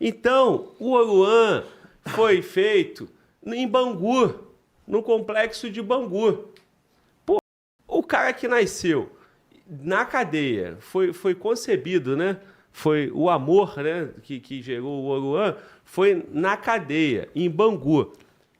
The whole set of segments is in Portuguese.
Então, o Oruan foi feito em Bangu, no complexo de Bangu. Pô, o cara que nasceu na cadeia, foi concebido, né? Foi o amor, né, que gerou o Oruan, foi na cadeia, em Bangu.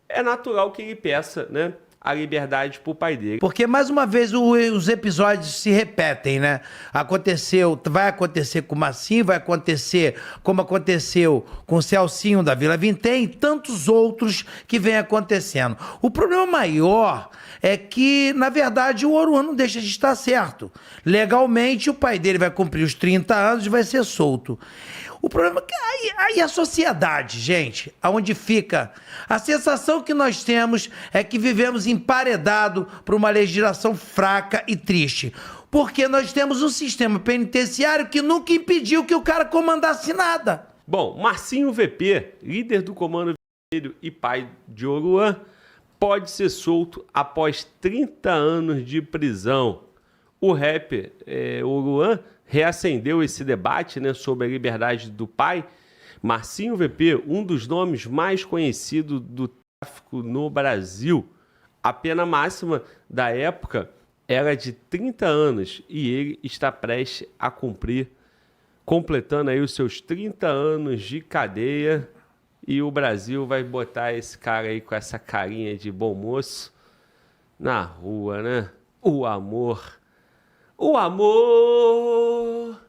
É natural que ele peça, né, a liberdade pro pai dele. Porque, mais uma vez, os episódios se repetem, né? Vai acontecer com o Marcinho, vai acontecer como aconteceu com o Celcinho da Vila Vintém e tantos outros que vem acontecendo. O problema maior é que, na verdade, o Oruan não deixa de estar certo. Legalmente, o pai dele vai cumprir os 30 anos e vai ser solto. O problema é que aí a sociedade, gente, aonde fica? A sensação que nós temos é que vivemos emparedado por uma legislação fraca e triste. Porque nós temos um sistema penitenciário que nunca impediu que o cara comandasse nada. Bom, Marcinho VP, líder do Comando Vermelho e pai de Oruan, pode ser solto após 30 anos de prisão. O rapper Oruan reacendeu esse debate, né, sobre a liberdade do pai. Marcinho VP, um dos nomes mais conhecidos do tráfico no Brasil. A pena máxima da época era de 30 anos e ele está prestes a cumprir, completando aí os seus 30 anos de cadeia. E o Brasil vai botar esse cara aí com essa carinha de bom moço na rua, né? O amor. O amor.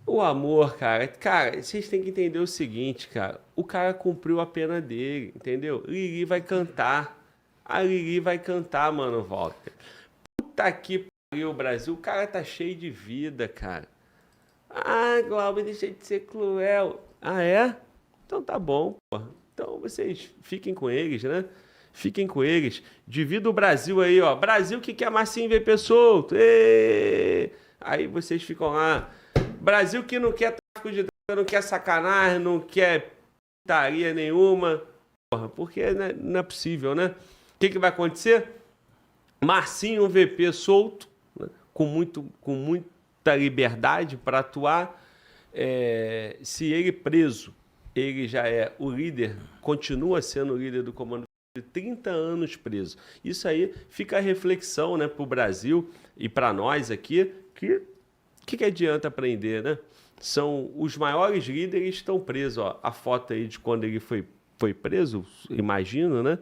O amor, cara. Cara, vocês têm que entender o seguinte, cara. O cara cumpriu a pena dele, entendeu? Lili vai cantar. A Lili vai cantar, mano, Walter. Puta que pariu, Brasil. O cara tá cheio de vida, cara. Ah, Glauber, deixa de ser cruel. Ah, é? Então tá bom, pô. Então vocês fiquem com eles, né? Fiquem com eles. Divida o Brasil aí, ó. Brasil que quer Marcinho VP solto. Êêê! Aí vocês ficam lá. Brasil que não quer tráfico de droga, não quer sacanagem, não quer putaria nenhuma. Porra, porque não é possível, né? O que vai acontecer? Marcinho VP solto, né? com muita liberdade para atuar. Se ele preso, ele já é o líder, continua sendo o líder do Comando de 30 anos preso. Isso aí fica a reflexão, né, para o Brasil e para nós aqui, que adianta prender, né? São os maiores líderes que estão presos. Ó, a foto aí de quando ele foi preso, imagino, né?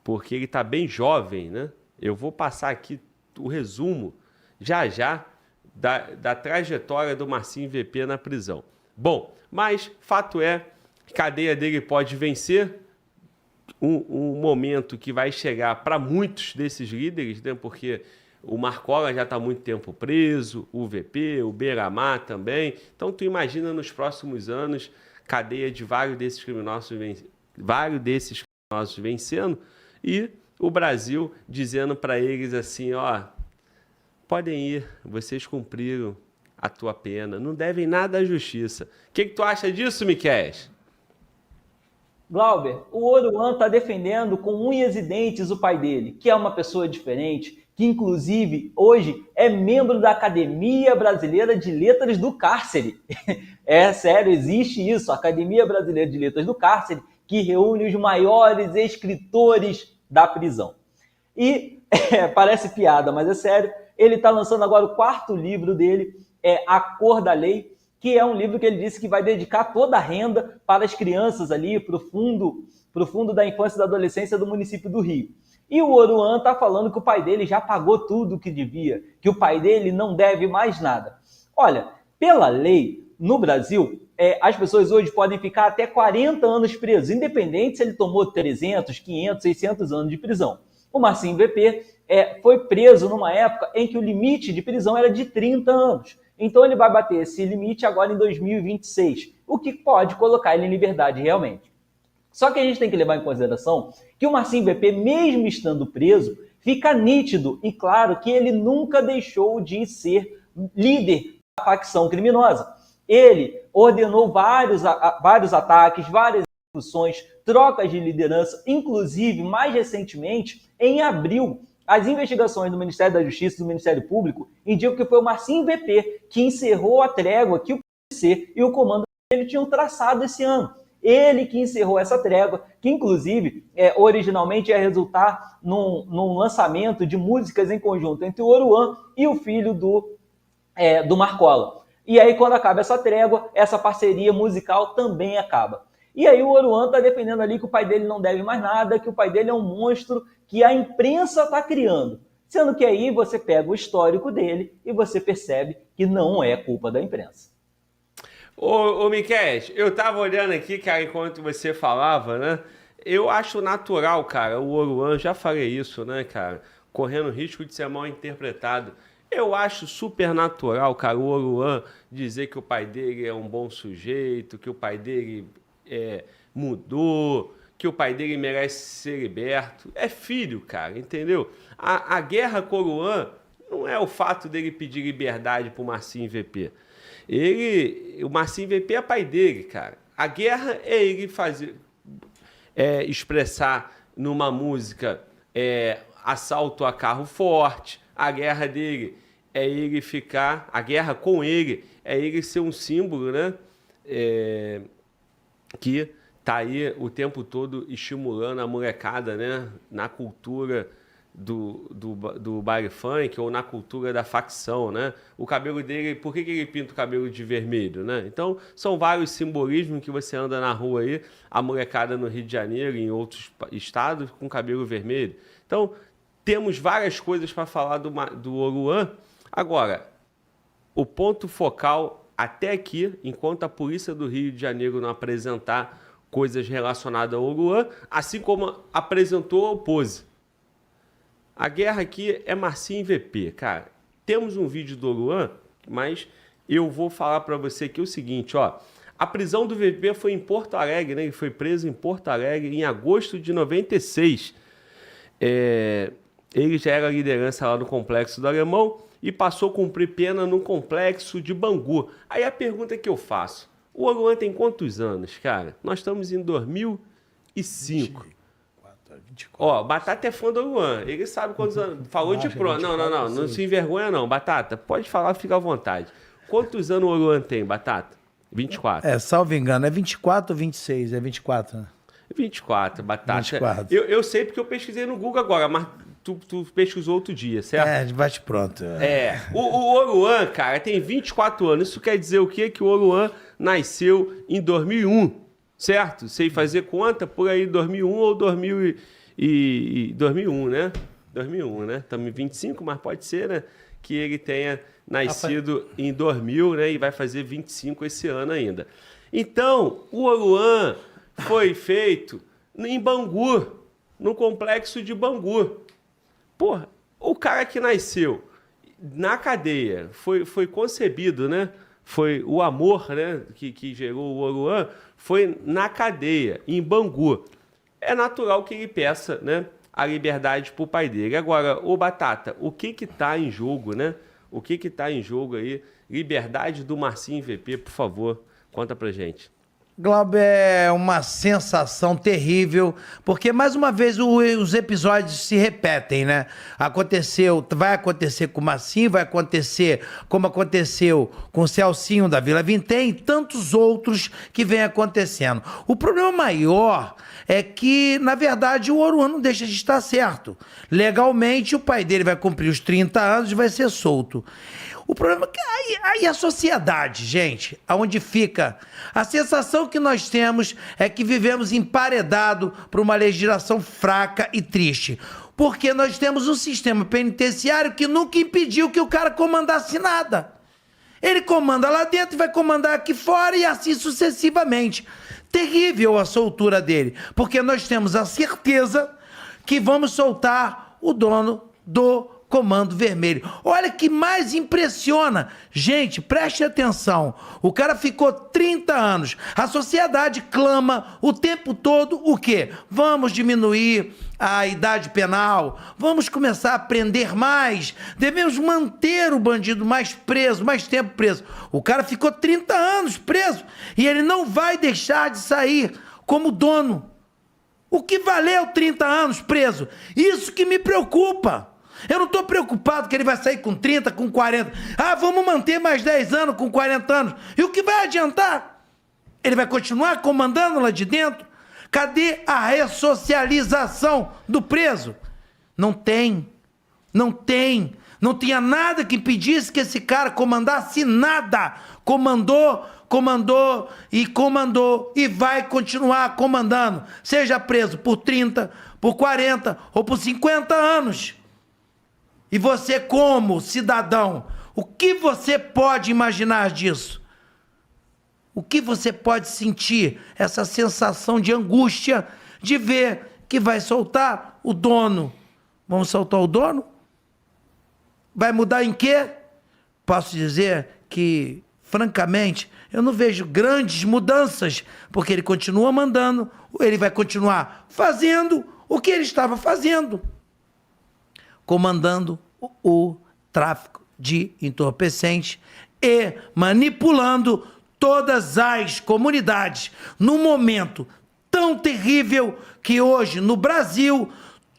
Porque ele está bem jovem, né? Eu vou passar aqui o resumo, já, da trajetória do Marcinho VP na prisão. Bom, mas fato é, a cadeia dele pode vencer, um momento que vai chegar para muitos desses líderes, né? Porque o Marcola já está há muito tempo preso, o VP, o Beiramar também. Então, tu imagina nos próximos anos, cadeia de vários desses criminosos vencendo e o Brasil dizendo para eles assim, ó, podem ir, vocês cumpriram a tua pena, não devem nada à justiça. O que tu acha disso, Miquéis? Glauber, o Oruan está defendendo com unhas e dentes o pai dele, que é uma pessoa diferente, que inclusive hoje é membro da Academia Brasileira de Letras do Cárcere. É sério, existe isso, a Academia Brasileira de Letras do Cárcere, que reúne os maiores escritores da prisão. E parece piada, mas é sério, ele está lançando agora o 4º livro dele, A Cor da Lei, que é um livro que ele disse que vai dedicar toda a renda para as crianças ali, para o fundo da infância e da adolescência do município do Rio. E o Oruan está falando que o pai dele já pagou tudo o que devia, que o pai dele não deve mais nada. Olha, pela lei, no Brasil, as pessoas hoje podem ficar até 40 anos presos, independente se ele tomou 300, 500, 600 anos de prisão. O Marcinho VP foi preso numa época em que o limite de prisão era de 30 anos. Então ele vai bater esse limite agora em 2026, o que pode colocar ele em liberdade realmente. Só que a gente tem que levar em consideração que o Marcinho VP, mesmo estando preso, fica nítido e claro que ele nunca deixou de ser líder da facção criminosa. Ele ordenou vários ataques, várias execuções, trocas de liderança, inclusive, mais recentemente, em abril, as investigações do Ministério da Justiça e do Ministério Público indicam que foi o Marcinho VP que encerrou a trégua que o PCC e o Comando Vermelho tinham traçado esse ano. Ele que encerrou essa trégua, que inclusive originalmente ia resultar num lançamento de músicas em conjunto entre o Oruan e o filho do Marcola. E aí, quando acaba essa trégua, essa parceria musical também acaba. E aí o Oruan está defendendo ali que o pai dele não deve mais nada, que o pai dele é um monstro que a imprensa está criando. Sendo que aí você pega o histórico dele e você percebe que não é culpa da imprensa. Ô Miquel, eu tava olhando aqui, cara, enquanto você falava, né? Eu acho natural, cara, o Oruan, já falei isso, né, cara? Correndo risco de ser mal interpretado. Eu acho super natural, cara, o Oruan dizer que o pai dele é um bom sujeito, que o pai dele mudou, que o pai dele merece ser liberto. É filho, cara, entendeu? A guerra com o Oruan não é o fato dele pedir liberdade pro Marcinho VP. O Marcinho VP é pai dele, cara. A guerra é ele fazer, expressar numa música assalto a carro forte. A guerra dele é ele ficar, a guerra com ele é ele ser um símbolo, né? Que tá aí o tempo todo estimulando a molecada, né? Na cultura do baile funk ou na cultura da facção, né? O cabelo dele, por que ele pinta o cabelo de vermelho, né? Então, são vários simbolismos que você anda na rua aí, a molecada no Rio de Janeiro e em outros estados com cabelo vermelho. Então, temos várias coisas para falar do Oruan. Agora, o ponto focal até aqui, enquanto a polícia do Rio de Janeiro não apresentar coisas relacionadas ao Oruan, assim como apresentou ao Pose. A guerra aqui é Marcinho VP, cara. Temos um vídeo do Oruan, mas eu vou falar para você aqui o seguinte, ó. A prisão do VP foi em Porto Alegre, né? Ele foi preso em Porto Alegre em agosto de 96. Ele já era liderança lá no Complexo do Alemão e passou a cumprir pena no Complexo de Bangu. Aí a pergunta que eu faço, o Oruan tem quantos anos, cara? Nós estamos em 2005. 24. Ó, Batata é fã do Oruan, ele sabe quantos anos. Falou de pronto. Não se envergonha não, Batata. Pode falar, fica à vontade. Quantos anos o Oruan tem, Batata? 24. Salvo engano, é 24 ou 26? É 24, né? 24, Batata. 24. Eu sei porque eu pesquisei no Google agora, mas tu pesquisou outro dia, certo? Bate pronto. O Oruan, cara, tem 24 anos. Isso quer dizer o quê? Que o Oruan nasceu em 2001, certo? Sei fazer conta, por aí 2001 ou 2001, né? 2001, né? Estamos em 25, mas pode ser, né? Que ele tenha nascido em 2000, né? E vai fazer 25 esse ano ainda. Então, o Oruan foi feito em Bangu, no Complexo de Bangu. Porra, o cara que nasceu na cadeia, foi concebido, né? Foi o amor, né? Que gerou o Oruan, foi na cadeia, em Bangu. É natural que ele peça, né? A liberdade pro pai dele. Agora, ô Batata, o que tá em jogo, né? O que tá em jogo aí? Liberdade do Marcinho VP, por favor, conta pra gente. Glauber, é uma sensação terrível, porque mais uma vez os episódios se repetem, né? Vai acontecer com o Marcinho, vai acontecer como aconteceu com o Celcinho da Vila Vintém e tantos outros que vem acontecendo. O problema maior é que, na verdade, o Oruan não deixa de estar certo. Legalmente, o pai dele vai cumprir os 30 anos e vai ser solto. O problema é que aí a sociedade, gente, aonde fica? A sensação que nós temos é que vivemos emparedado por uma legislação fraca e triste. Porque nós temos um sistema penitenciário que nunca impediu que o cara comandasse nada. Ele comanda lá dentro e vai comandar aqui fora e assim sucessivamente. Terrível a soltura dele, porque nós temos a certeza que vamos soltar o dono do Comando Vermelho. Olha que mais impressiona. Gente, preste atenção. O cara ficou 30 anos. A sociedade clama o tempo todo o quê? Vamos diminuir a idade penal. Vamos começar a prender mais. Devemos manter o bandido mais preso, mais tempo preso. O cara ficou 30 anos preso e ele não vai deixar de sair como dono. O que valeu 30 anos preso? Isso que me preocupa. Eu não estou preocupado que ele vai sair com 30, com 40. Vamos manter mais 10 anos com 40 anos. E o que vai adiantar? Ele vai continuar comandando lá de dentro? Cadê a ressocialização do preso? Não tem. Não tem. Não tinha nada que impedisse que esse cara comandasse nada. Comandou e vai continuar comandando. Seja preso por 30, por 40 ou por 50 anos. E você, como cidadão, o que você pode imaginar disso? O que você pode sentir? Essa sensação de angústia de ver que vai soltar o dono. Vamos soltar o dono? Vai mudar em quê? Posso dizer que, francamente, eu não vejo grandes mudanças, porque ele continua mandando, ele vai continuar fazendo o que ele estava fazendo, comandando o tráfico de entorpecentes e manipulando todas as comunidades num momento tão terrível que hoje no Brasil,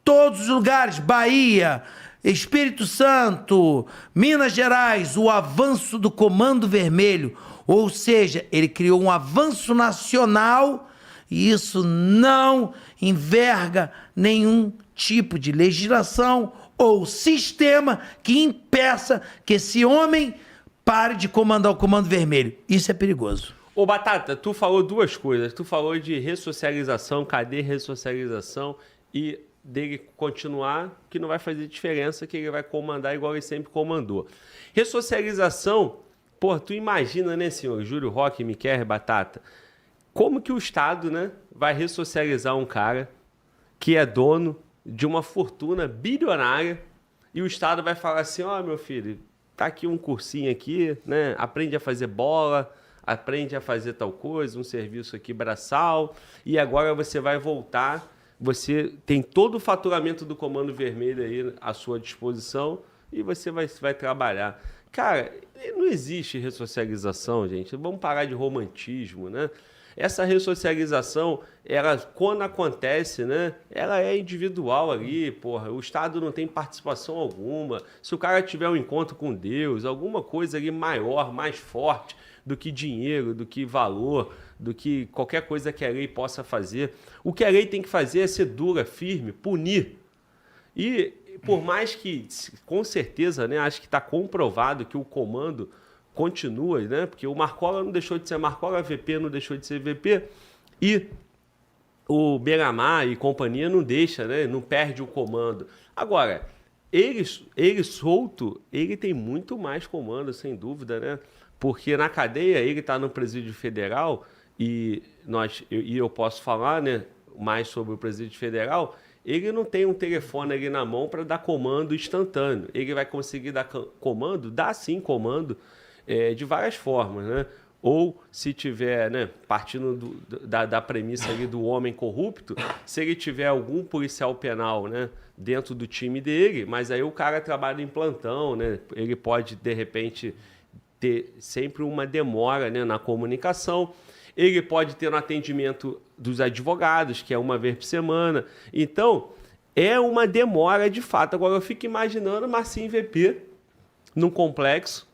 todos os lugares, Bahia, Espírito Santo, Minas Gerais, o avanço do Comando Vermelho, ou seja, ele criou um avanço nacional e isso não enverga nenhum tipo de legislação ou sistema que impeça que esse homem pare de comandar o Comando Vermelho. Isso é perigoso. Ô Batata, tu falou duas coisas. Tu falou de ressocialização, cadê ressocialização e dele continuar, que não vai fazer diferença, que ele vai comandar igual ele sempre comandou. Ressocialização, pô, tu imagina, né, senhor Júlio Roque, Miquel, Batata, como que o Estado, né, vai ressocializar um cara que é dono de uma fortuna bilionária e o Estado vai falar assim, ó, meu filho, tá aqui um cursinho aqui, né, aprende a fazer bola, aprende a fazer tal coisa, um serviço aqui braçal, e agora você vai voltar. Você tem todo o faturamento do Comando Vermelho aí à sua disposição e você vai trabalhar. Cara, não existe ressocialização, gente. Vamos parar de romantismo, né? Essa ressocialização, ela, quando acontece, né, ela é individual ali, porra. O Estado não tem participação alguma. Se o cara tiver um encontro com Deus, alguma coisa ali maior, mais forte do que dinheiro, do que valor, do que qualquer coisa que a lei possa fazer. O que a lei tem que fazer é ser dura, firme, punir. E por mais que, com certeza, né, acho que está comprovado que o comando continua, né, porque o Marcola não deixou de ser Marcola, a VP não deixou de ser VP, e o Beramar e companhia não deixa, né, não perde o comando. Agora, ele solto, ele tem muito mais comando, sem dúvida, né? Porque na cadeia ele está no presídio federal e eu posso falar, né, mais sobre o presídio federal, ele não tem um telefone ali na mão para dar comando instantâneo. Ele vai conseguir dar comando, dá sim comando, de várias formas, né? Ou se tiver, né, partindo da premissa ali do homem corrupto, se ele tiver algum policial penal, né, dentro do time dele, mas aí o cara trabalha em plantão, né? Ele pode, de repente, ter sempre uma demora, né, na comunicação. Ele pode ter no atendimento dos advogados, que é uma vez por semana. Então, é uma demora de fato. Agora, eu fico imaginando Marcinho VP num complexo,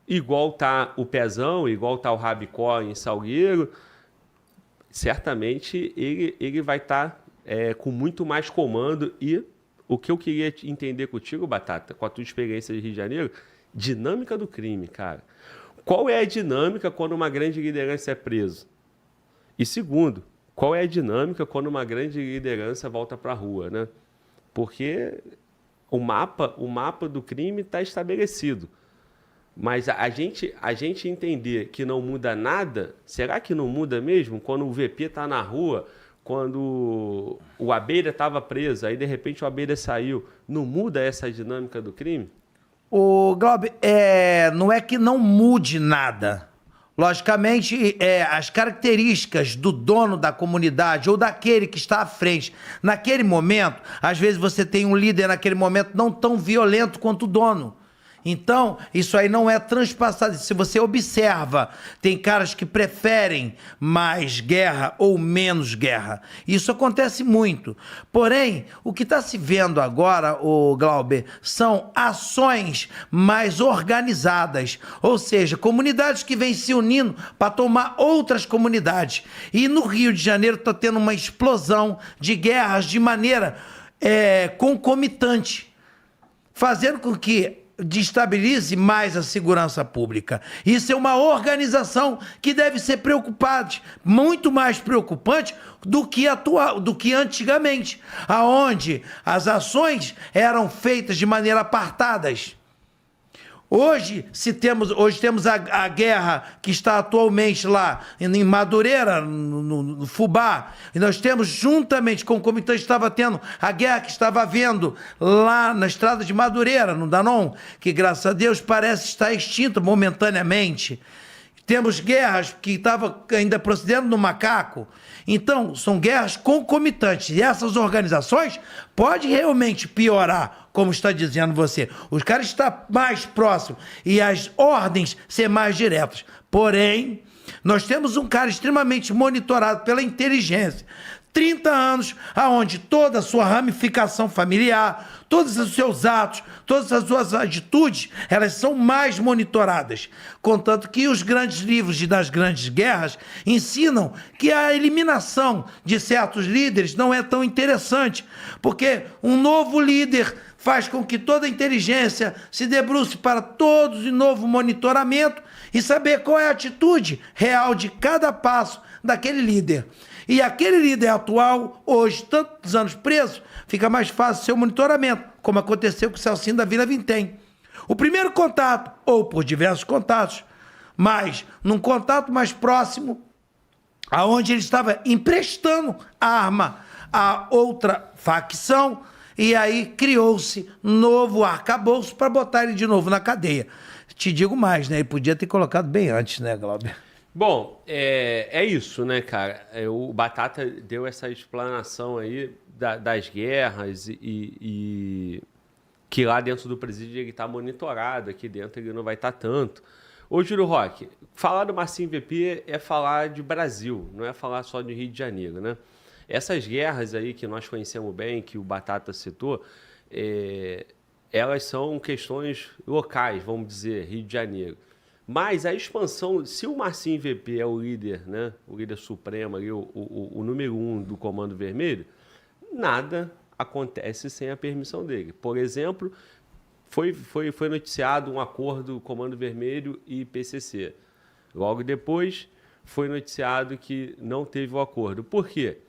igual tá o Pezão, igual tá o Rabicó em Salgueiro. Certamente, ele vai estar com muito mais comando. E o que eu queria entender contigo, Batata, com a tua experiência de Rio de Janeiro, dinâmica do crime, cara. Qual é a dinâmica quando uma grande liderança é preso? E segundo, qual é a dinâmica quando uma grande liderança volta para a rua, né? Porque o mapa do crime está estabelecido. Mas a gente entender que não muda nada, será que não muda mesmo? Quando o VP está na rua, quando o Abelha estava preso, aí de repente o Abelha saiu, não muda essa dinâmica do crime? O Glauber, não é que não mude nada. Logicamente, as características do dono da comunidade ou daquele que está à frente, naquele momento, às vezes você tem um líder naquele momento não tão violento quanto o dono. Então, isso aí não é transpassado. Se você observa, tem caras que preferem mais guerra ou menos guerra. Isso acontece muito. Porém, o que está se vendo agora, o Glauber, são ações mais organizadas. Ou seja, comunidades que vêm se unindo para tomar outras comunidades. E no Rio de Janeiro está tendo uma explosão de guerras de maneira concomitante, fazendo com que destabilize mais a segurança pública. Isso é uma organização que deve ser preocupante, muito mais preocupante do que antigamente, aonde as ações eram feitas de maneira apartadas. Hoje temos a guerra que está atualmente lá em Madureira, no Fubá, e nós temos, juntamente com o comitê, estava tendo a guerra que estava havendo lá na estrada de Madureira, no Danon, que graças a Deus parece estar extinta momentaneamente. Temos guerras que estavam ainda procedendo no Macaco. Então, são guerras concomitantes. E essas organizações podem realmente piorar, como está dizendo você. Os caras estão mais próximos e as ordens ser mais diretas. Porém, nós temos um cara extremamente monitorado pela inteligência. 30 anos, aonde toda a sua ramificação familiar, todos os seus atos, todas as suas atitudes, elas são mais monitoradas. Contanto que os grandes livros das grandes guerras ensinam que a eliminação de certos líderes não é tão interessante, porque um novo líder faz com que toda a inteligência se debruce para todos de novo monitoramento e saber qual é a atitude real de cada passo daquele líder. E aquele líder atual, hoje, tantos anos preso, fica mais fácil o seu monitoramento, como aconteceu com o Celcinho da Vila Vintém. O primeiro contato, ou por diversos contatos, mas num contato mais próximo, aonde ele estava emprestando a arma a outra facção, e aí criou-se novo arcabouço para botar ele de novo na cadeia. Te digo mais, né? Ele podia ter colocado bem antes, né, Glauber? Bom, é isso, né, cara? O Batata deu essa explanação aí das guerras e que lá dentro do presídio ele está monitorado, aqui dentro ele não vai estar tanto. Ô, Júlio Roque, falar do Marcinho VP é falar de Brasil, não é falar só de Rio de Janeiro, né? Essas guerras aí que nós conhecemos bem, que o Batata citou, elas são questões locais, vamos dizer, Rio de Janeiro. Mas a expansão, se o Marcinho VP é o líder, né, o líder supremo, ali, o número 1 do Comando Vermelho, nada acontece sem a permissão dele. Por exemplo, foi noticiado um acordo do Comando Vermelho e PCC. Logo depois, foi noticiado que não teve o acordo. Por quê?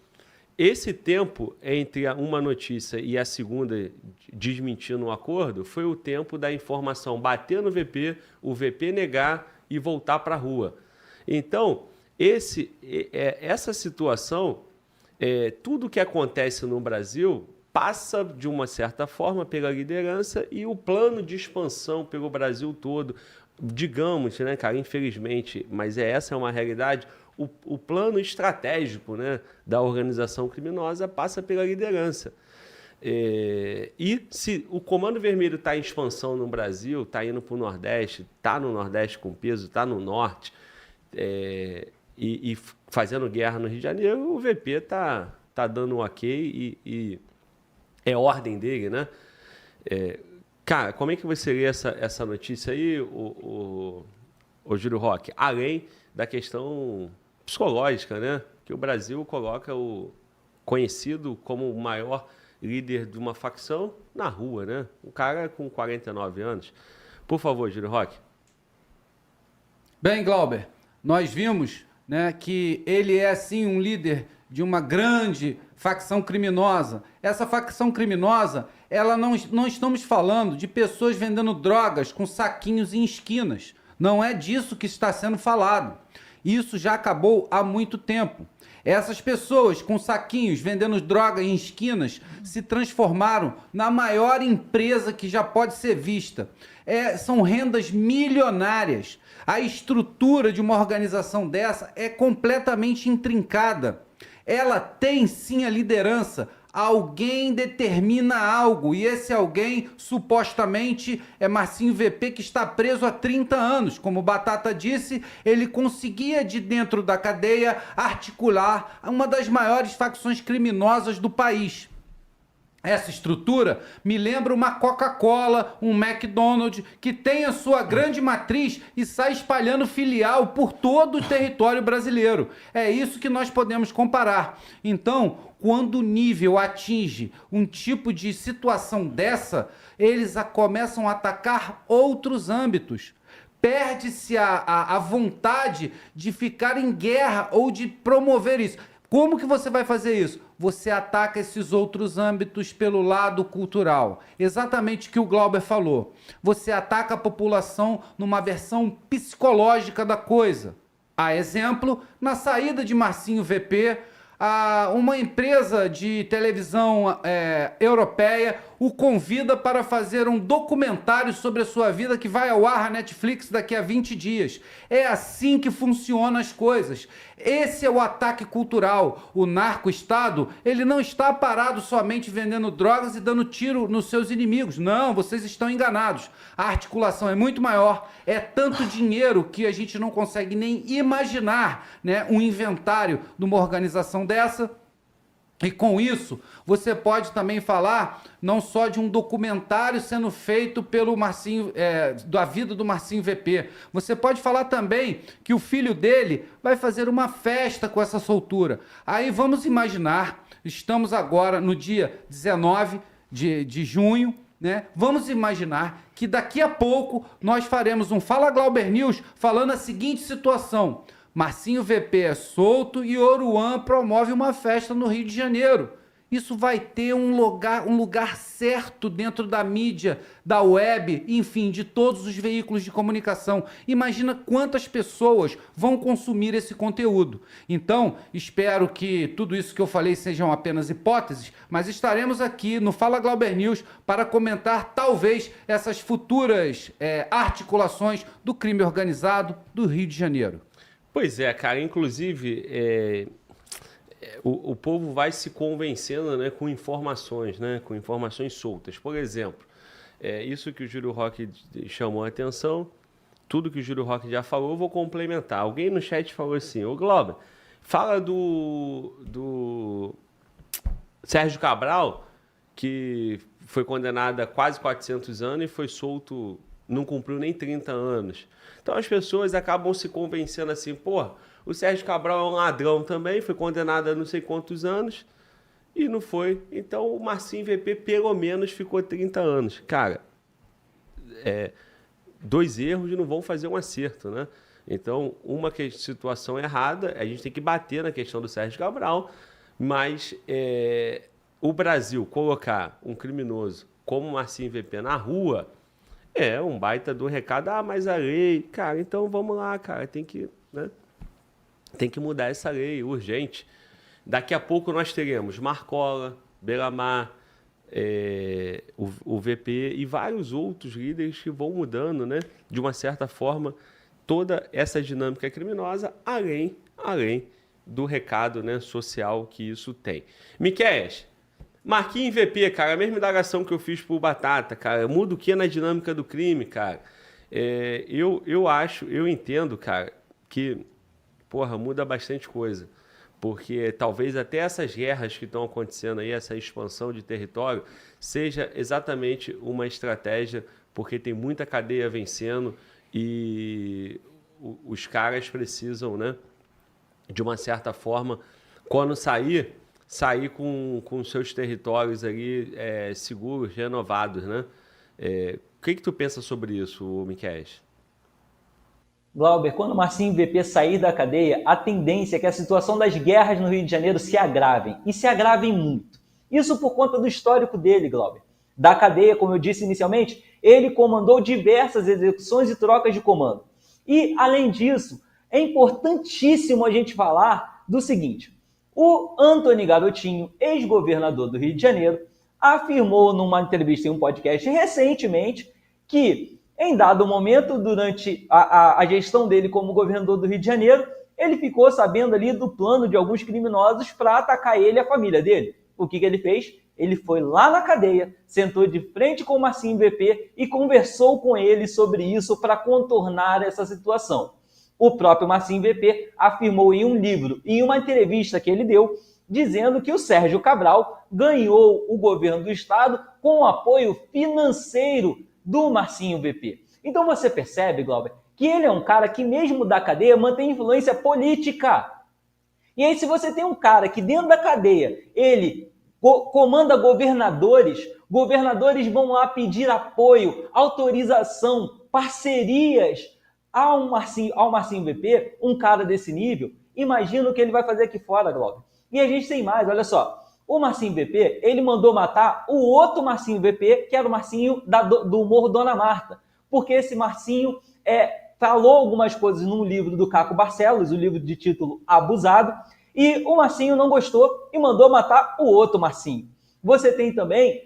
Esse tempo entre uma notícia e a segunda desmentindo o acordo foi o tempo da informação bater no VP, o VP negar e voltar para a rua. Então, essa situação, tudo que acontece no Brasil passa, de uma certa forma, pela liderança e o plano de expansão pelo Brasil todo. Digamos, né, cara, infelizmente, mas essa é uma realidade, o plano estratégico, né, da organização criminosa passa pela liderança. E se o Comando Vermelho está em expansão no Brasil, está indo para o Nordeste, está no Nordeste com peso, está no Norte, e fazendo guerra no Rio de Janeiro, o VP está dando um ok e é ordem dele, né? Cara, como é que você lê essa notícia aí, o Júlio Roque? Além da questão psicológica, né? Que o Brasil coloca o conhecido como o maior líder de uma facção na rua, né? Um cara com 49 anos. Por favor, Júlio Roque. Bem, Glauber, nós vimos, né, que ele é, sim, um líder de uma grande facção criminosa. Essa facção criminosa, ela não estamos falando de pessoas vendendo drogas com saquinhos em esquinas. Não é disso que está sendo falado. Isso já acabou há muito tempo. Essas pessoas com saquinhos vendendo droga em esquinas se transformaram na maior empresa que já pode ser vista. São rendas milionárias. A estrutura de uma organização dessa é completamente intrincada. Ela tem sim a liderança alguém determina algo, e esse alguém, supostamente, é Marcinho VP, que está preso há 30 anos. Como o Batata disse, ele conseguia, de dentro da cadeia, articular uma das maiores facções criminosas do país. Essa estrutura me lembra uma Coca-Cola, um McDonald's, que tem a sua grande matriz e sai espalhando filial por todo o território brasileiro. É isso que nós podemos comparar. Então, quando o nível atinge um tipo de situação dessa, eles começam a atacar outros âmbitos. Perde-se a vontade de ficar em guerra ou de promover isso. Como que você vai fazer isso? Você ataca esses outros âmbitos pelo lado cultural. Exatamente o que o Glauber falou. Você ataca a população numa versão psicológica da coisa. A exemplo, na saída de Marcinho VP, uma empresa de televisão europeia o convida para fazer um documentário sobre a sua vida que vai ao ar na Netflix daqui a 20 dias. É assim que funcionam as coisas. Esse é o ataque cultural. O narco-estado, ele não está parado somente vendendo drogas e dando tiro nos seus inimigos. Não, vocês estão enganados. A articulação é muito maior. É tanto dinheiro que a gente não consegue nem imaginar, né, um inventário de uma organização dessa. E com isso, você pode também falar não só de um documentário sendo feito pelo Marcinho, da vida do Marcinho VP. Você pode falar também que o filho dele vai fazer uma festa com essa soltura. Aí vamos imaginar, estamos agora no dia 19 de junho, né? Vamos imaginar que daqui a pouco nós faremos um Fala Glauber News falando a seguinte situação: Marcinho VP é solto e Oruan promove uma festa no Rio de Janeiro. Isso vai ter um lugar certo dentro da mídia, da web, enfim, de todos os veículos de comunicação. Imagina quantas pessoas vão consumir esse conteúdo. Então, espero que tudo isso que eu falei sejam apenas hipóteses, mas estaremos aqui no Fala Glauber News para comentar, talvez, essas futuras articulações do crime organizado do Rio de Janeiro. Pois é, cara. Inclusive, o povo vai se convencendo, né, com informações, né, com informações soltas. Por exemplo, isso que o Júlio Roque chamou a atenção, tudo que o Júlio Roque já falou, eu vou complementar. Alguém no chat falou assim: ô Glauber, fala do Sérgio Cabral, que foi condenado a quase 400 anos e foi solto, não cumpriu nem 30 anos. Então as pessoas acabam se convencendo assim: pô, o Sérgio Cabral é um ladrão também, foi condenado a não sei quantos anos e não foi. Então o Marcinho VP pelo menos ficou 30 anos. Cara, 2 erros não vão fazer um acerto, né? Então, uma situação errada, a gente tem que bater na questão do Sérgio Cabral, mas o Brasil colocar um criminoso como o Marcinho VP na rua é um baita do recado. Ah, mas a lei... Cara, então vamos lá, cara. Tem que mudar essa lei, urgente. Daqui a pouco nós teremos Marcola, Belamar, o VP e vários outros líderes que vão mudando, né, de uma certa forma, toda essa dinâmica criminosa, além do recado, né, social que isso tem. Miquéias, Marquinhos VP, cara, a mesma indagação que eu fiz pro Batata, cara, muda o que na dinâmica do crime, cara? Eu entendo, cara, que, porra, muda bastante coisa, porque talvez até essas guerras que estão acontecendo aí, essa expansão de território, seja exatamente uma estratégia, porque tem muita cadeia vencendo e os caras precisam, né, de uma certa forma, quando sair com seus territórios ali seguros, renovados, né? O que tu pensa sobre isso, Miquéias? Glauber, quando o Marcinho VP sair da cadeia, a tendência é que a situação das guerras no Rio de Janeiro se agravem, e se agravem muito. Isso por conta do histórico dele, Glauber. Da cadeia, como eu disse inicialmente, ele comandou diversas execuções e trocas de comando. E, além disso, é importantíssimo a gente falar do seguinte: o Antony Garotinho, ex-governador do Rio de Janeiro, afirmou numa entrevista em um podcast recentemente que, em dado momento, durante a gestão dele como governador do Rio de Janeiro, ele ficou sabendo ali do plano de alguns criminosos para atacar ele e a família dele. O que ele fez? Ele foi lá na cadeia, sentou de frente com o Marcinho VP e conversou com ele sobre isso para contornar essa situação. O próprio Marcinho VP afirmou em um livro e em uma entrevista que ele deu, dizendo que o Sérgio Cabral ganhou o governo do estado com o apoio financeiro do Marcinho VP. Então você percebe, Glauber, que ele é um cara que mesmo da cadeia mantém influência política. E aí se você tem um cara que dentro da cadeia, ele comanda governadores vão lá pedir apoio, autorização, parcerias ao Marcinho VP, um cara desse nível, imagina o que ele vai fazer aqui fora, Glauber. E a gente tem mais, olha só, o Marcinho VP, ele mandou matar o outro Marcinho VP, que era o Marcinho do Morro Dona Marta, porque esse Marcinho falou algumas coisas num livro do Caco Barcelos, o livro de título Abusado, e o Marcinho não gostou e mandou matar o outro Marcinho. Você tem também,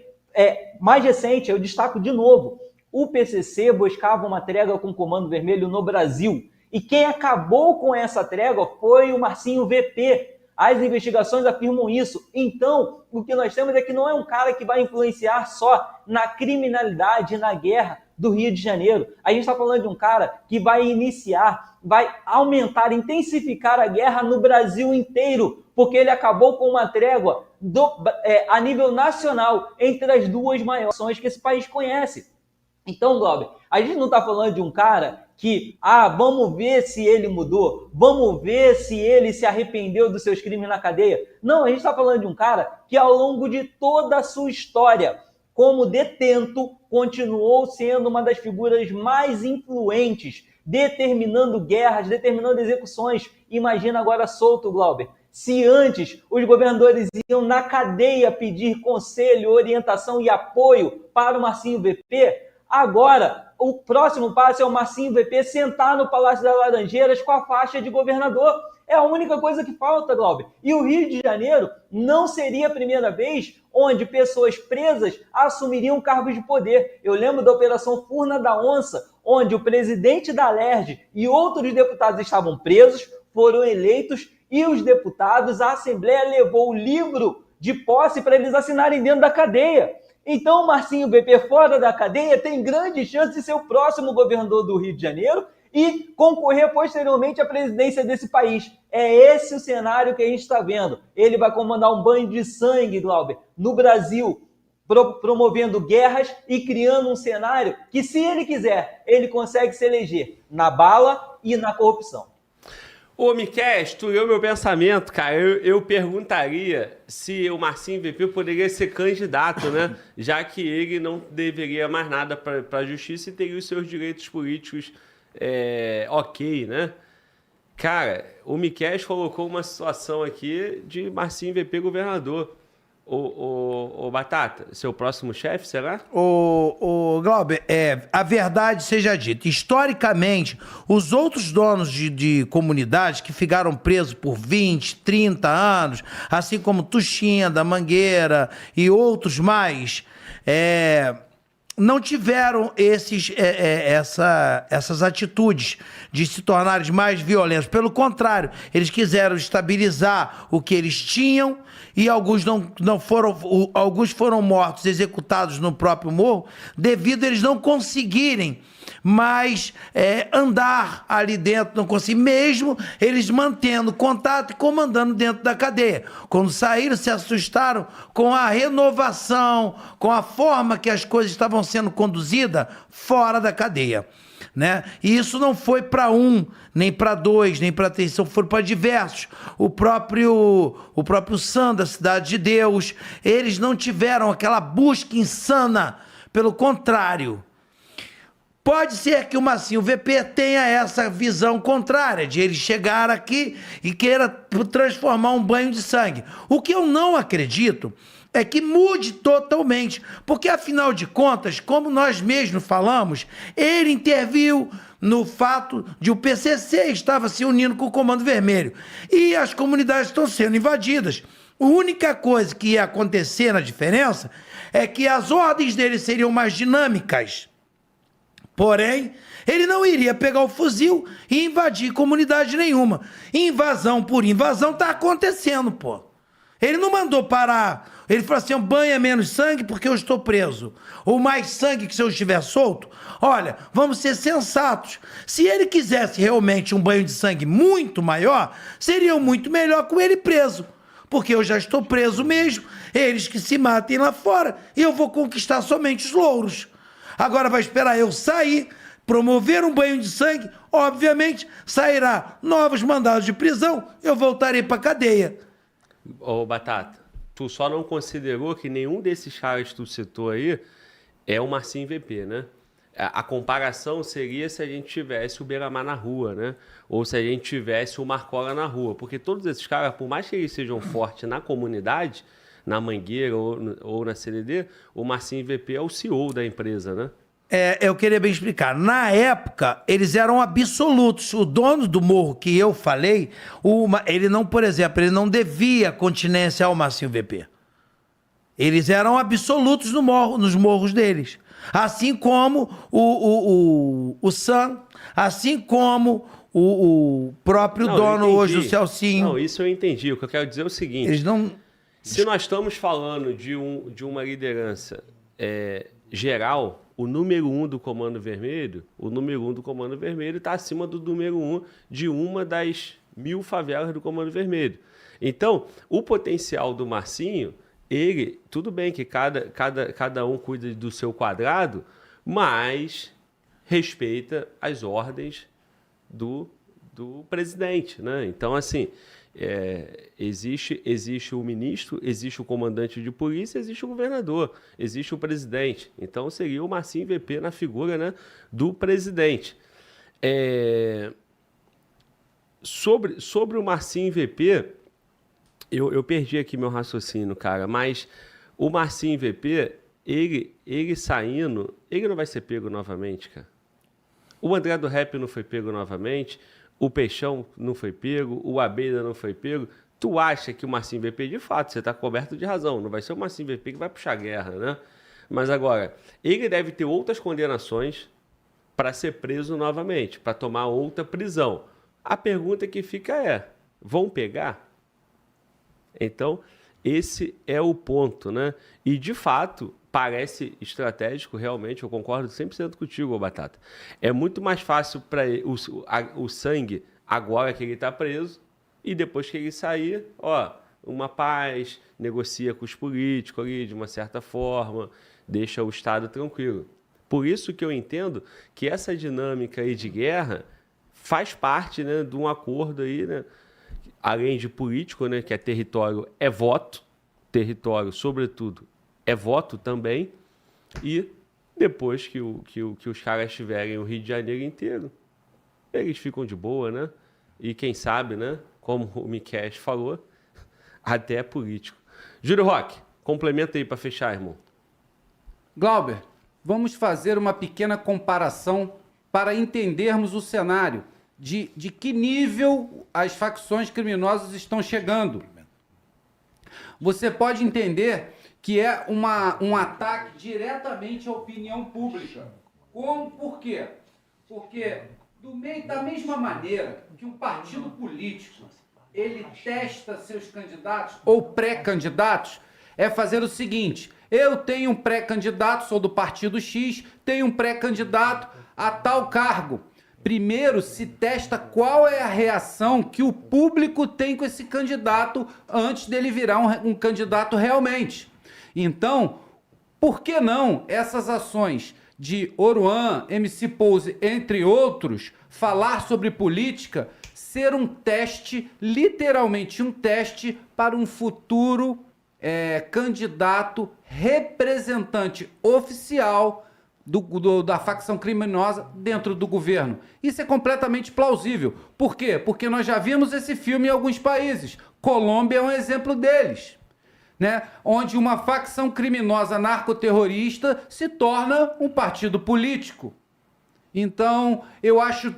mais recente, eu destaco de novo, o PCC buscava uma trégua com o Comando Vermelho no Brasil. E quem acabou com essa trégua foi o Marcinho VP. As investigações afirmam isso. Então, o que nós temos é que não é um cara que vai influenciar só na criminalidade, na guerra do Rio de Janeiro. A gente está falando de um cara que vai iniciar, vai aumentar, intensificar a guerra no Brasil inteiro, porque ele acabou com uma trégua a nível nacional entre as duas maiores nações que esse país conhece. Então, Glauber, a gente não está falando de um cara que, vamos ver se ele mudou, vamos ver se ele se arrependeu dos seus crimes na cadeia. Não, a gente está falando de um cara que ao longo de toda a sua história, como detento, continuou sendo uma das figuras mais influentes, determinando guerras, determinando execuções. Imagina agora solto, Glauber. Se antes os governadores iam na cadeia pedir conselho, orientação e apoio para o Marcinho VP, agora o próximo passo é o Marcinho VP sentar no Palácio das Laranjeiras com a faixa de governador. É a única coisa que falta, Glauber. E o Rio de Janeiro não seria a primeira vez onde pessoas presas assumiriam cargos de poder. Eu lembro da Operação Furna da Onça, onde o presidente da Alerj e outros deputados estavam presos, foram eleitos, e os deputados, a Assembleia levou o livro de posse para eles assinarem dentro da cadeia. Então o Marcinho VP fora da cadeia tem grande chance de ser o próximo governador do Rio de Janeiro e concorrer posteriormente à presidência desse país. É esse o cenário que a gente está vendo. Ele vai comandar um banho de sangue, Glauber, no Brasil, promovendo guerras e criando um cenário que, se ele quiser, ele consegue se eleger na bala e na corrupção. Ô, Miquel, tu leu meu pensamento, cara. Eu perguntaria se o Marcinho VP poderia ser candidato, né? Já que ele não deveria mais nada para a justiça e teria os seus direitos políticos ok, né? Cara, o Miquel colocou uma situação aqui de Marcinho VP governador. Ô, Batata, seu próximo chefe, será? Glauber, a verdade seja dita. Historicamente, os outros donos de comunidades que ficaram presos por 20, 30 anos, assim como Tuxinha, da Mangueira e outros mais, não tiveram essas atitudes de se tornarem mais violentos. Pelo contrário, eles quiseram estabilizar o que eles tinham e alguns alguns foram mortos, executados no próprio morro, devido a eles não conseguirem mais andar ali dentro, não conseguir, mesmo eles mantendo contato e comandando dentro da cadeia. Quando saíram, se assustaram com a renovação, com a forma que as coisas estavam sendo conduzidas fora da cadeia, né? E isso não foi para um, nem para dois, nem para três, foram para diversos. O próprio Sam da Cidade de Deus, eles não tiveram aquela busca insana, pelo contrário. Pode ser que o Marcinho VP tenha essa visão contrária, de ele chegar aqui e queira transformar um banho de sangue. O que eu não acredito é que mude totalmente, porque afinal de contas, como nós mesmos falamos, ele interviu no fato de o PCC estava se unindo com o Comando Vermelho e as comunidades estão sendo invadidas. A única coisa que ia acontecer na diferença é que as ordens dele seriam mais dinâmicas. Porém, ele não iria pegar o fuzil e invadir comunidade nenhuma. Invasão por invasão está acontecendo, pô. Ele não mandou parar Ele falou assim, banha menos sangue porque eu estou preso. Ou mais sangue que se eu estiver solto. Olha, vamos ser sensatos. Se ele quisesse realmente um banho de sangue muito maior, seria muito melhor com ele preso. Porque eu já estou preso mesmo. Eles que se matem lá fora e eu vou conquistar somente os louros. Agora vai esperar eu sair, promover um banho de sangue, obviamente sairá novos mandados de prisão, eu voltarei para cadeia. Ô, Batata, tu só não considerou que nenhum desses caras que tu citou aí é o Marcinho VP, né? A comparação seria se a gente tivesse o Beiramar na rua, né? Ou se a gente tivesse o Marcola na rua. Porque todos esses caras, por mais que eles sejam fortes na comunidade, na Mangueira ou na CDD, o Marcinho VP é o CEO da empresa, né? Eu queria bem explicar. Na época, eles eram absolutos. O dono do morro que eu falei, ele não, por exemplo, ele não devia continência ao Marcinho VP. Eles eram absolutos nos morros deles. Assim como o Sam, assim como o próprio dono hoje, o Celcinho. Não, isso eu entendi. O que eu quero dizer é o seguinte. Eles não... Se nós estamos falando de uma liderança geral, o número 1 do Comando Vermelho, está acima do número 1 de uma das 1000 favelas do Comando Vermelho. Então, o potencial do Marcinho, tudo bem que cada um cuida do seu quadrado, mas respeita as ordens do presidente, né? Então, assim, existe o ministro, existe o comandante de polícia, existe o governador, existe o presidente. Então, seria o Marcinho VP na figura, né, do presidente. Sobre o Marcinho VP, eu perdi aqui meu raciocínio, cara, mas o Marcinho VP, ele saindo, ele não vai ser pego novamente, cara. O André do Rap não foi pego novamente, o Peixão não foi pego, o Abelha não foi pego. Tu acha que o Marcinho VP, de fato, você está coberto de razão, não vai ser o Marcinho VP que vai puxar guerra, né? Mas agora, ele deve ter outras condenações para ser preso novamente, para tomar outra prisão. A pergunta que fica vão pegar? Então, esse é o ponto, né? E, de fato, parece estratégico, realmente, eu concordo 100% contigo, Batata. É muito mais fácil para o sangue, agora que ele está preso, e depois que ele sair, uma paz, negocia com os políticos ali, de uma certa forma, deixa o Estado tranquilo. Por isso que eu entendo que essa dinâmica aí de guerra faz parte, né, de um acordo aí, né? Além de político, né, que é território, é voto, território, sobretudo, é voto também, e depois que os caras tiverem o Rio de Janeiro inteiro, eles ficam de boa, né? E quem sabe, né, como o Miquel falou, até é político. Júlio Roque, complementa aí para fechar, irmão. Glauber, vamos fazer uma pequena comparação para entendermos o cenário de que nível as facções criminosas estão chegando. Você pode entender que é um ataque diretamente à opinião pública. Como? Por quê? Porque da mesma maneira que um partido político ele testa seus candidatos ou pré-candidatos, é fazer o seguinte: eu tenho um pré-candidato, sou do partido X, tenho um pré-candidato a tal cargo. Primeiro se testa qual é a reação que o público tem com esse candidato antes dele virar um candidato realmente. Então, por que não essas ações de Oruan, MC Pose, entre outros, falar sobre política, ser um teste, literalmente um teste para um futuro candidato representante oficial da facção criminosa dentro do governo? Isso é completamente plausível. Por quê? Porque nós já vimos esse filme em alguns países. Colômbia é um exemplo deles, né? Onde uma facção criminosa narcoterrorista se torna um partido político. Então, eu acho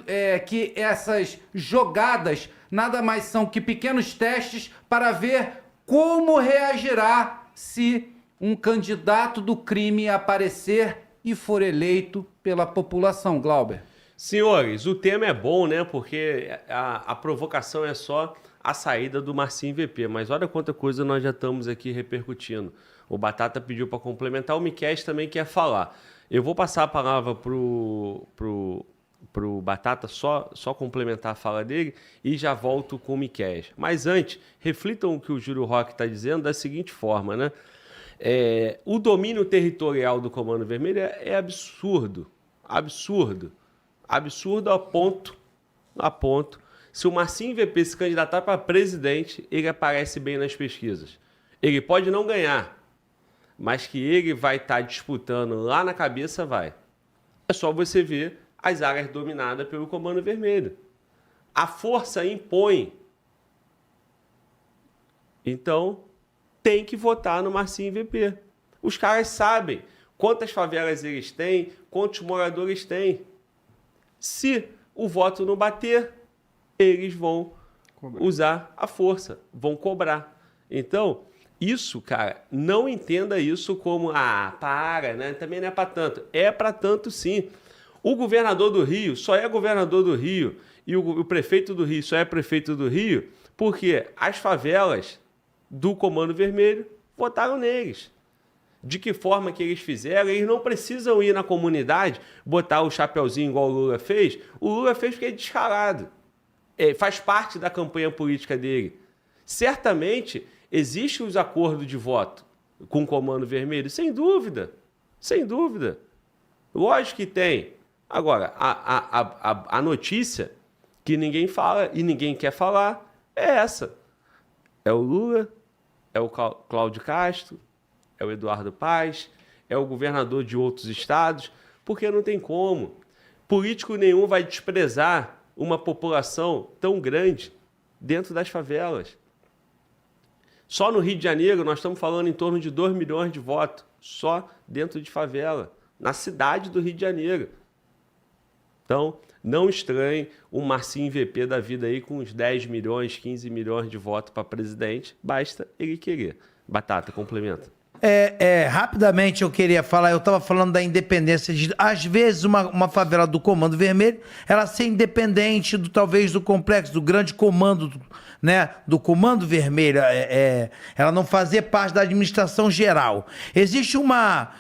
que essas jogadas nada mais são que pequenos testes para ver como reagirá se um candidato do crime aparecer e for eleito pela população, Glauber. Senhores, o tema é bom, né? Porque a provocação é só a saída do Marcinho VP. Mas olha quanta coisa nós já estamos aqui repercutindo. O Batata pediu para complementar, o Miquel também quer falar. Eu vou passar a palavra pro Batata, só complementar a fala dele, e já volto com o Miquel. Mas antes, reflitam o que o Júlio Roque está dizendo da seguinte forma, né? O domínio territorial do Comando Vermelho é absurdo. Absurdo. Absurdo a ponto. Se o Marcinho VP se candidatar para presidente, ele aparece bem nas pesquisas. Ele pode não ganhar, mas que ele vai estar disputando lá na cabeça, vai. É só você ver as áreas dominadas pelo Comando Vermelho. A força impõe. Então, tem que votar no Marcinho VP. Os caras sabem quantas favelas eles têm, quantos moradores têm. Se o voto não bater, eles vão usar a força, vão cobrar. Então, isso, cara, não entenda isso como, né? Também não é para tanto. É para tanto, sim. O governador do Rio só é governador do Rio e o prefeito do Rio só é prefeito do Rio porque as favelas do Comando Vermelho votaram neles. De que forma que eles fizeram? Eles não precisam ir na comunidade, botar o chapeuzinho igual o Lula fez. O Lula fez porque é descarado. Faz parte da campanha política dele. Certamente, existem os acordos de voto com o Comando Vermelho? Sem dúvida. Sem dúvida. Lógico que tem. Agora, a notícia que ninguém fala e ninguém quer falar é essa. É o Lula, é o Cláudio Castro, é o Eduardo Paes, é o governador de outros estados, porque não tem como. Político nenhum vai desprezar uma população tão grande dentro das favelas. Só no Rio de Janeiro nós estamos falando em torno de 2 milhões de votos, só dentro de favela, na cidade do Rio de Janeiro. Então, não estranhe um Marcinho VP da vida aí com uns 10 milhões, 15 milhões de votos para presidente, basta ele querer. Batata, complementa. Rapidamente eu queria falar, eu estava falando da independência. Às vezes uma favela do Comando Vermelho, ela ser independente talvez do complexo, do grande comando, né, do Comando Vermelho, ela não fazer parte da administração geral. Existe uma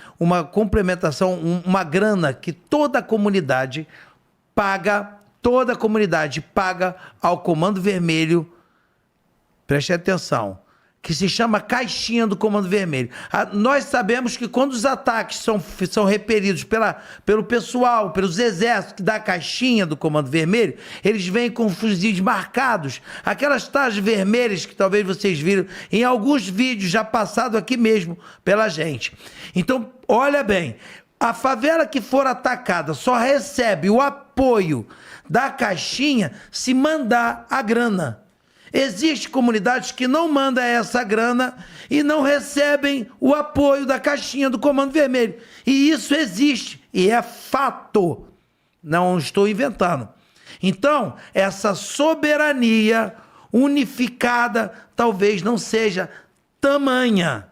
complementação, uma grana que toda a comunidade paga ao Comando Vermelho, preste atenção, que se chama Caixinha do Comando Vermelho. Nós sabemos que quando os ataques são repelidos pelo pessoal, pelos exércitos da Caixinha do Comando Vermelho, eles vêm com fuzis marcados, aquelas tags vermelhas que talvez vocês viram em alguns vídeos já passados aqui mesmo pela gente. Então, olha bem, a favela que for atacada só recebe o apoio da Caixinha se mandar a grana. Existem comunidades que não mandam essa grana e não recebem o apoio da Caixinha do Comando Vermelho. E isso existe, e é fato. Não estou inventando. Então, essa soberania unificada talvez não seja tamanha.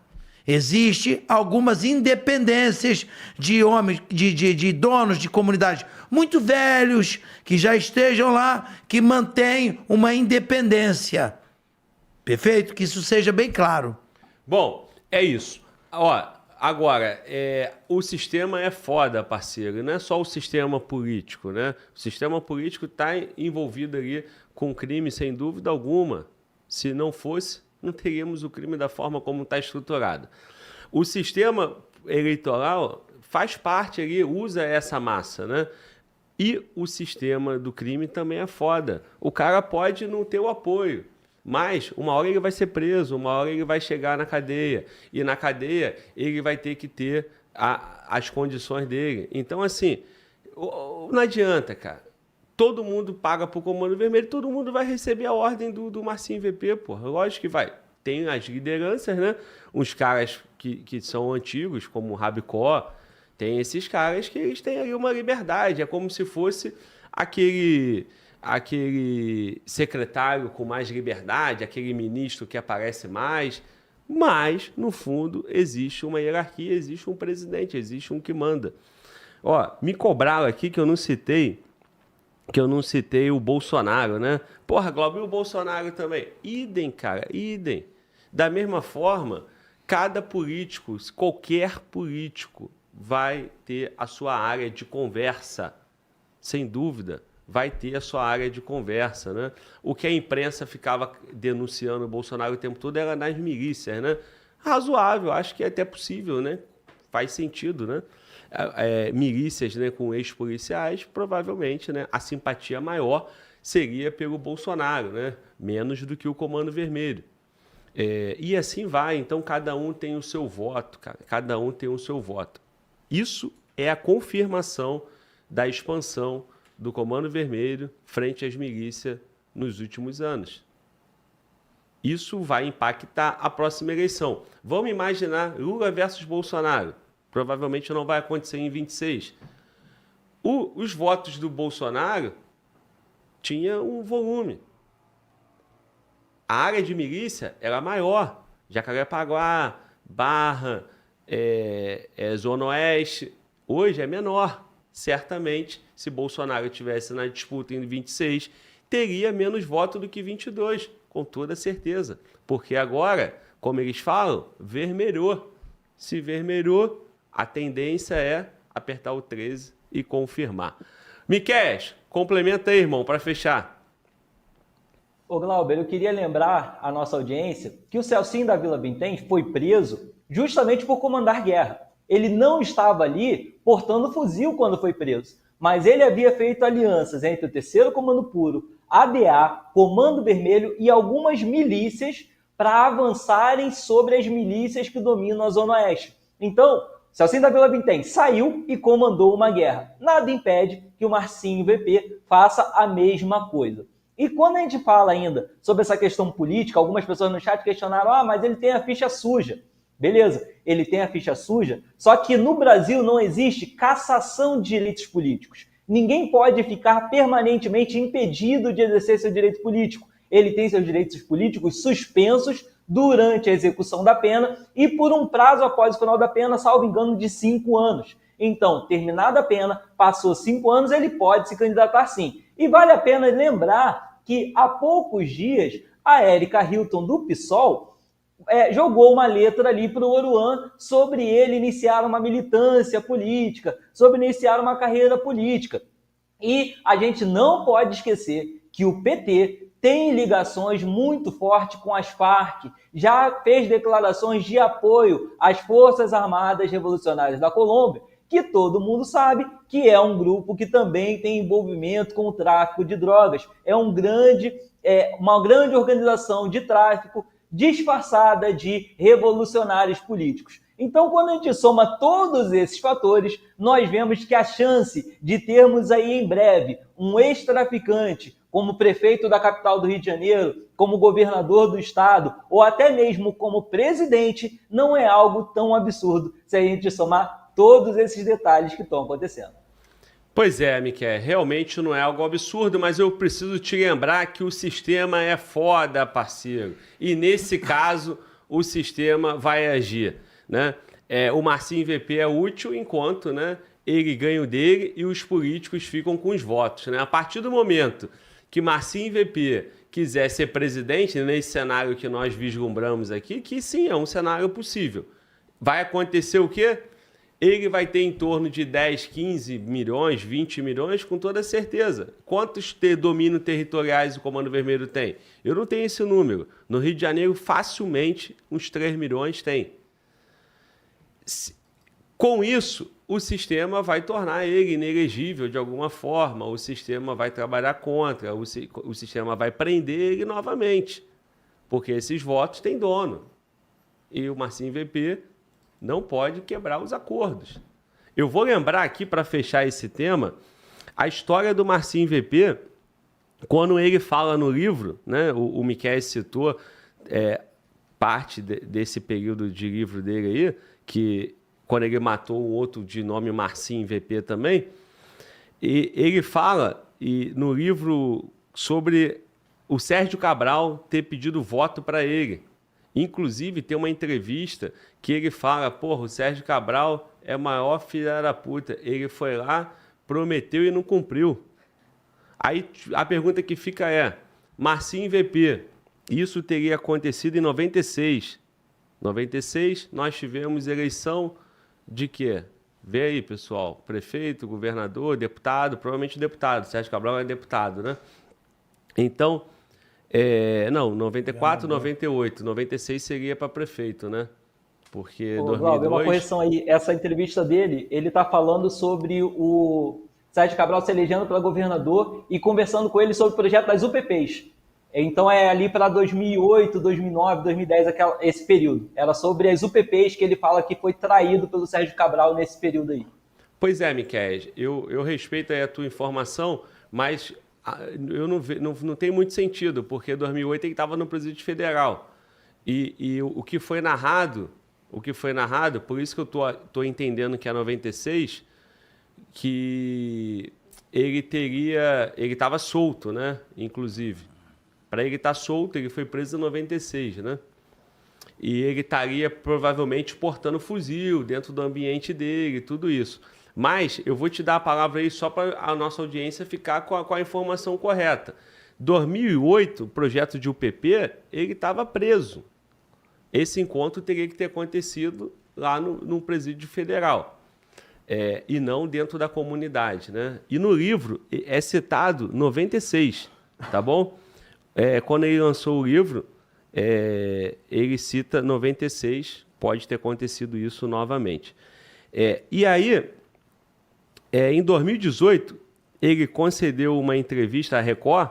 Existem algumas independências de homens, de donos de comunidades muito velhos, que já estejam lá, que mantêm uma independência. Perfeito? Que isso seja bem claro. Bom, é isso. Agora, o sistema é foda, parceiro. Não é só o sistema político, né? O sistema político está envolvido ali com crime, sem dúvida alguma. Se não fosse, não teríamos o crime da forma como está estruturado. O sistema eleitoral faz parte ali, usa essa massa, né? E o sistema do crime também é foda. O cara pode não ter o apoio, mas uma hora ele vai ser preso, uma hora ele vai chegar na cadeia. E na cadeia ele vai ter que ter as condições dele. Então, assim, não adianta, cara. Todo mundo paga pro Comando Vermelho, todo mundo vai receber a ordem do Marcinho VP, porra. Lógico que vai. Tem as lideranças, né? Uns caras que são antigos, como o Rabicó. Tem esses caras que eles têm ali uma liberdade. É como se fosse aquele secretário com mais liberdade, aquele ministro que aparece mais. Mas, no fundo, existe uma hierarquia, existe um presidente, existe um que manda. Me cobraram aqui que eu não citei que eu não citei o Bolsonaro, né? Porra, Glauber, e o Bolsonaro também. Idem, cara, idem. Da mesma forma, cada político, qualquer político, vai ter a sua área de conversa, sem dúvida, vai ter a sua área de conversa, né? O que a imprensa ficava denunciando o Bolsonaro o tempo todo era nas milícias, né? Razoável, acho que é até possível, né? Faz sentido, né? Milícias, né, com ex-policiais, provavelmente, né, a simpatia maior seria pelo Bolsonaro, né? Menos do que o Comando Vermelho. E assim vai, então cada um tem o seu voto, cara. Cada um tem o seu voto. Isso é a confirmação da expansão do Comando Vermelho frente às milícias nos últimos anos. Isso vai impactar a próxima eleição. Vamos imaginar Lula versus Bolsonaro. Provavelmente não vai acontecer em 26. Os votos do Bolsonaro tinham um volume. A área de milícia era maior. Jacarepaguá, Barra, Zona Oeste. Hoje é menor. Certamente, se Bolsonaro estivesse na disputa em 26, teria menos voto do que 22, com toda certeza. Porque agora, como eles falam, vermelhou. Se vermelhou, a tendência é apertar o 13 e confirmar. Miqueias, complementa aí, irmão, para fechar. Ô Glauber, eu queria lembrar à nossa audiência que o Celcinho da Vila Vintém foi preso justamente por comandar guerra. Ele não estava ali portando fuzil quando foi preso, mas ele havia feito alianças entre o 3º Comando Puro, ADA, Comando Vermelho e algumas milícias para avançarem sobre as milícias que dominam a Zona Oeste. Então, Celcinho da Vila Vintém saiu e comandou uma guerra. Nada impede que o Marcinho VP faça a mesma coisa. E quando a gente fala ainda sobre essa questão política, algumas pessoas no chat questionaram, mas ele tem a ficha suja. Beleza, ele tem a ficha suja, só que no Brasil não existe cassação de direitos políticos. Ninguém pode ficar permanentemente impedido de exercer seu direito político. Ele tem seus direitos políticos suspensos durante a execução da pena e por um prazo após o final da pena, salvo engano, de 5 anos. Então, terminada a pena, passou 5 anos, ele pode se candidatar sim. E vale a pena lembrar que há poucos dias a Érica Hilton do PSOL jogou uma letra ali para o Oruan sobre ele iniciar uma militância política, sobre iniciar uma carreira política. E a gente não pode esquecer que o PT tem ligações muito fortes com as Farc, já fez declarações de apoio às Forças Armadas Revolucionárias da Colômbia, que todo mundo sabe que é um grupo que também tem envolvimento com o tráfico de drogas. É uma grande organização de tráfico disfarçada de revolucionários políticos. Então, quando a gente soma todos esses fatores, nós vemos que a chance de termos aí em breve um ex-traficante como prefeito da capital do Rio de Janeiro, como governador do estado, ou até mesmo como presidente, não é algo tão absurdo se a gente somar todos esses detalhes que estão acontecendo. Pois é, Miquel, realmente não é algo absurdo, mas eu preciso te lembrar que o sistema é foda, parceiro. E nesse caso, o sistema vai agir, né? O Marcinho VP é útil enquanto, né, ele ganha o dele e os políticos ficam com os votos, né? A partir do momento que Marcinho VP quiser ser presidente, nesse cenário que nós vislumbramos aqui, que sim, é um cenário possível. Vai acontecer o quê? Ele vai ter em torno de 10, 15 milhões, 20 milhões, com toda certeza. Quantos domínios territoriais o Comando Vermelho tem? Eu não tenho esse número. No Rio de Janeiro, facilmente, uns 3 milhões tem. Com isso, o sistema vai tornar ele inelegível de alguma forma, o sistema vai trabalhar contra, o sistema vai prender ele novamente, porque esses votos têm dono. E o Marcinho VP não pode quebrar os acordos. Eu vou lembrar aqui, para fechar esse tema, a história do Marcinho VP, quando ele fala no livro, né, o Miquel citou parte desse período de livro dele aí, que quando ele matou o outro de nome Marcinho VP também, e ele fala no livro sobre o Sérgio Cabral ter pedido voto para ele. Inclusive, tem uma entrevista que ele fala, o Sérgio Cabral é o maior filho da puta. Ele foi lá, prometeu e não cumpriu. Aí a pergunta que fica é, Marcinho VP, isso teria acontecido em 96. 96, nós tivemos eleição de quê? Vê aí, pessoal, prefeito, governador, deputado, provavelmente deputado, Sérgio Cabral é deputado, né? Então, não, 94, 98, 96 seria para prefeito, né? Porque Ô, 2002... Glauber, uma correção aí, essa entrevista dele, ele está falando sobre o Sérgio Cabral se elegendo para governador e conversando com ele sobre o projeto das UPPs. Então é ali para 2008, 2009, 2010, esse período. Era sobre as UPPs que ele fala que foi traído pelo Sérgio Cabral nesse período aí. Pois é, Miquel, eu respeito aí a tua informação, mas eu não tem muito sentido, porque 2008 ele estava no Presídio Federal. E o que foi narrado, por isso que eu tô entendendo que é 96, que ele estava solto, né? Inclusive. Para ele estar solto, ele foi preso em 96, né? E ele estaria provavelmente portando fuzil dentro do ambiente dele, tudo isso. Mas eu vou te dar a palavra aí só para a nossa audiência ficar com a informação correta. 2008, o projeto de UPP, ele estava preso. Esse encontro teria que ter acontecido lá no Presídio Federal. E não dentro da comunidade, né? E no livro é citado 96, tá bom? Quando ele lançou o livro, ele cita 96, pode ter acontecido isso novamente. E aí, em 2018, ele concedeu uma entrevista à Record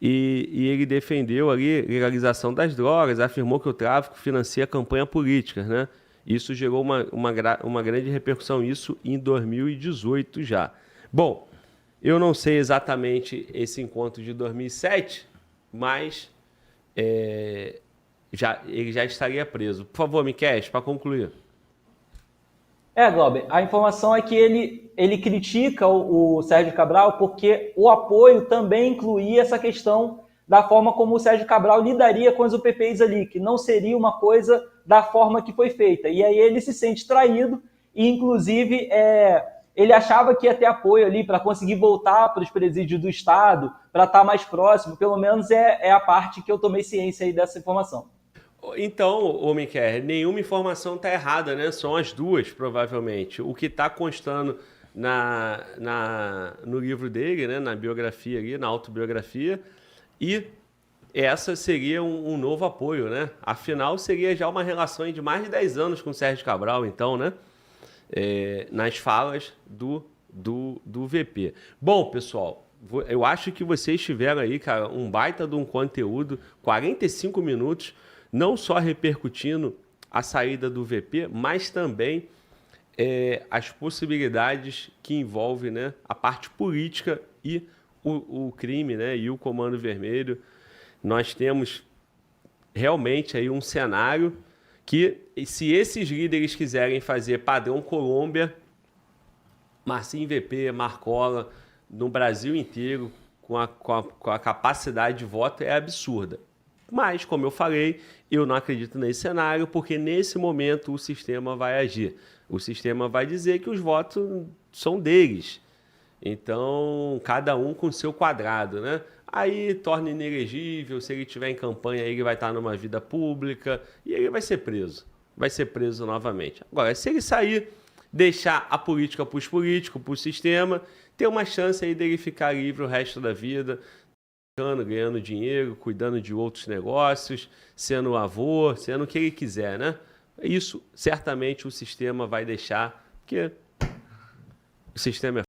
e ele defendeu ali a legalização das drogas, afirmou que o tráfico financia campanha política, né? Isso gerou uma grande repercussão, isso em 2018 já. Bom, eu não sei exatamente esse encontro de 2007, mas ele já estaria preso. Por favor, Miquel, para concluir. Glauber, a informação é que ele critica o Sérgio Cabral porque o apoio também incluía essa questão da forma como o Sérgio Cabral lidaria com as UPPs ali, que não seria uma coisa da forma que foi feita. E aí ele se sente traído e, inclusive, ele achava que ia ter apoio ali para conseguir voltar para os presídios do Estado, para estar mais próximo. Pelo menos é a parte que eu tomei ciência aí dessa informação. Então, Miquel, nenhuma informação está errada, né? São as duas, provavelmente. O que está constando no livro dele, né? Na biografia ali, na autobiografia, e essa seria um novo apoio, né? Afinal, seria já uma relação de mais de 10 anos com o Sérgio Cabral, então, né? Nas falas do VP. Bom, pessoal, eu acho que vocês tiveram aí, cara, um baita de um conteúdo, 45 minutos, não só repercutindo a saída do VP, mas também as possibilidades que envolvem, né, a parte política e o crime, né, e o Comando Vermelho. Nós temos realmente aí um cenário que, se esses líderes quiserem fazer padrão Colômbia, Marcinho VP, Marcola, no Brasil inteiro, com a capacidade de voto, é absurda. Mas, como eu falei, eu não acredito nesse cenário, porque nesse momento o sistema vai agir. O sistema vai dizer que os votos são deles. Então, cada um com o seu quadrado, né? Aí torna inelegível, se ele estiver em campanha, ele vai estar numa vida pública e ele vai ser preso. Vai ser preso novamente. Agora, se ele sair, deixar a política para os políticos, para o sistema, tem uma chance aí dele ficar livre o resto da vida, ganhando dinheiro, cuidando de outros negócios, sendo avô, sendo o que ele quiser, né? Isso, certamente, o sistema vai deixar, porque o sistema é